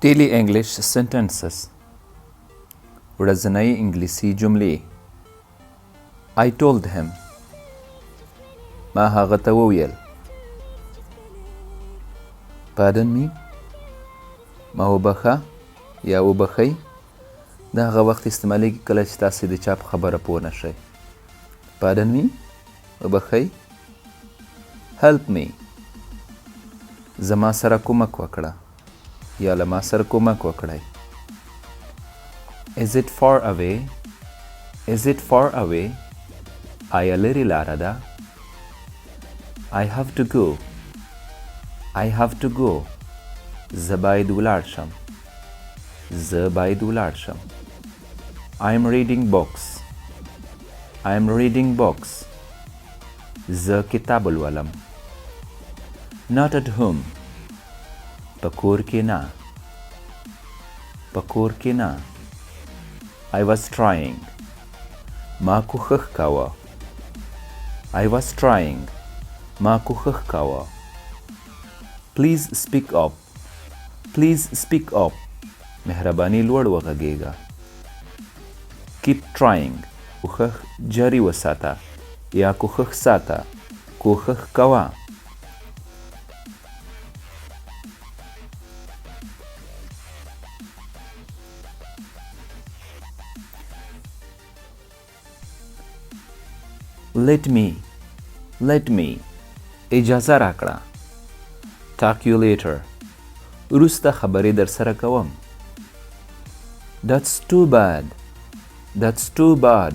Daily English sentences. ورځنۍ انګلیسي جملې. I told him. ما هغه ته وویل. Pardon me. ما وبخه یا وبخئ دا هغه وخت استعمالیږي کله چې تاسې د چا په خبره پوه نه شئ. Pardon me. وبخئ. Help me. زما سره کومک وکړه یا له ما سره کومک وکړئ. Is it far away? Is it far away? آیا لرې لاره ده؟ I have to go. I have to go. زه باید ولاړ شم. زه باید ولاړ شم. I'm reading books. I'm reading books. زه کتاب لولم. Not at home. په کور کې نه. په کور کې نه. I was trying. ما کوښښ کاوه. I was trying. ما کوښښ کاوه. Please speak up. Please speak up. مهرباني لوړ وغږیږه. Keep trying. کوښښ جاري وساته یا کوښښ ساته. کوښښ کوه. Let me. اجازه راکړه. Talk you later. وروسته خبرې در سره کوم. That's too bad. That's too bad.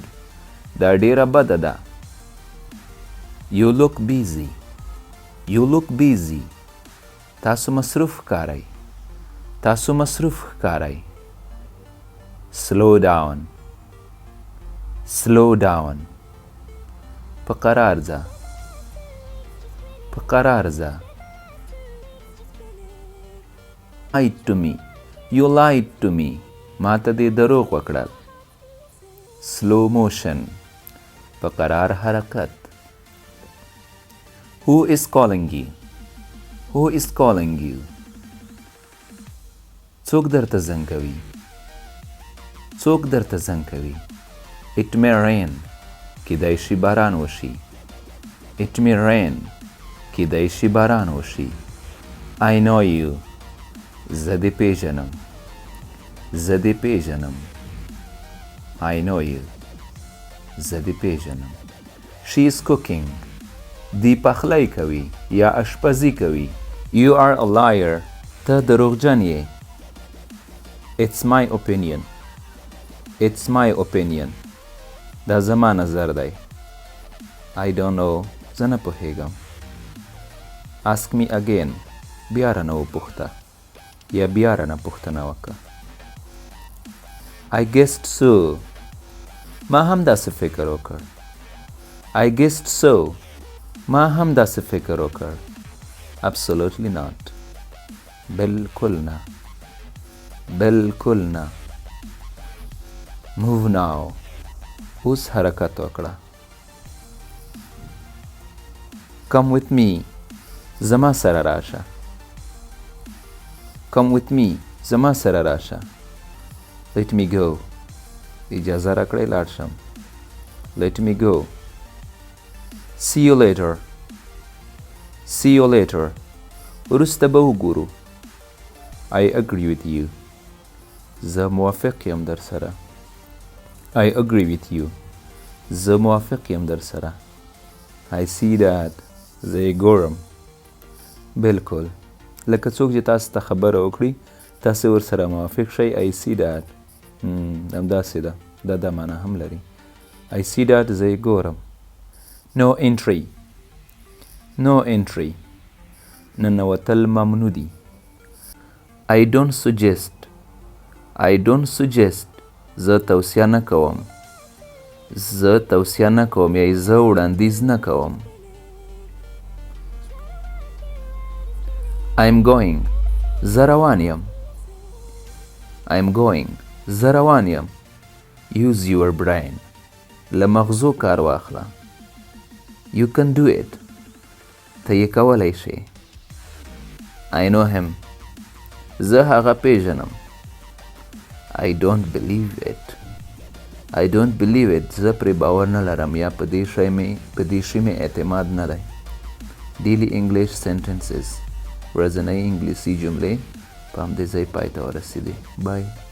دا ډیره بده ده. You look busy. You look busy. تاسو مصروف ښکارئ. تاسو مصروف ښکارئ. Slow down. Slow down. په قرار ځه. په قرار ځه. Lied to me. You lied to me. ما ته دې دروغ وکړل. Slow motion. په قرار حرکت. Who is calling you? Who is calling you? څوک درته زنګ کوي؟ څوک درته زنګ کوي؟ It may rain. کیدای شي باران وشي. It may rain. کیدای شي باران وشي. I know you. زه دې پیژنم. زه دې پیژنم. I know you. زه دې پیژنم. She is cooking. دی پخلی کوي یا اشپزي کوي. You are a liar. ته دروغجن یې. It's my opinion. It's my opinion. دا زما نظر دی. I don't know. زه نه پوهیږم. Ask me again. بیا رانه وپوښته یا بیا رانه پوښتنه وکړه. I guessed so. ما هم داسې فکر وکړ. I guessed so. ما هم داسې فکر وکړ. Absolutely not. بالکل نه. بالکل نه. Move now. اوس حرکت وکړه. Come with me. زما سره راشه. Come with me. زما سره راشه. Let me go. اجازه راکړئ لاړ شم. Let me go. See you later. See you later. وروسته به وګورو. I agree with you. زه موافق یم در سره. I agree with you. زه موافق یم در سره. I see that. زه یې ګورم. بالکل. لکه څوک چې تاسو ته خبره وکړي تاسې ورسره موافق شئ. I see that. همداسې ده. دا معنا هم لري. I see that. زه یې ګورم. No entry. No entry. ننوتل ممنوع دي. I don't suggest. I don't suggest. زه توصیه نه کوم. زه توصیه نه کوم یا زه وړاندیز نه کوم. I'm going. زه روان یم. I'm going. زه روان یم. Use your brain. له مغزو کار واخله. You can do it. ته یې کولی شې. I know him. زه هغه پیژنم. I don't believe it. I don't believe it. زه پرې باور نه لرم یا په دې شی مې اعتماد نه دی. Daily English sentences. ورځنۍ انګلیسي جملې په همدې ځای پای ته ورسېدې. بای.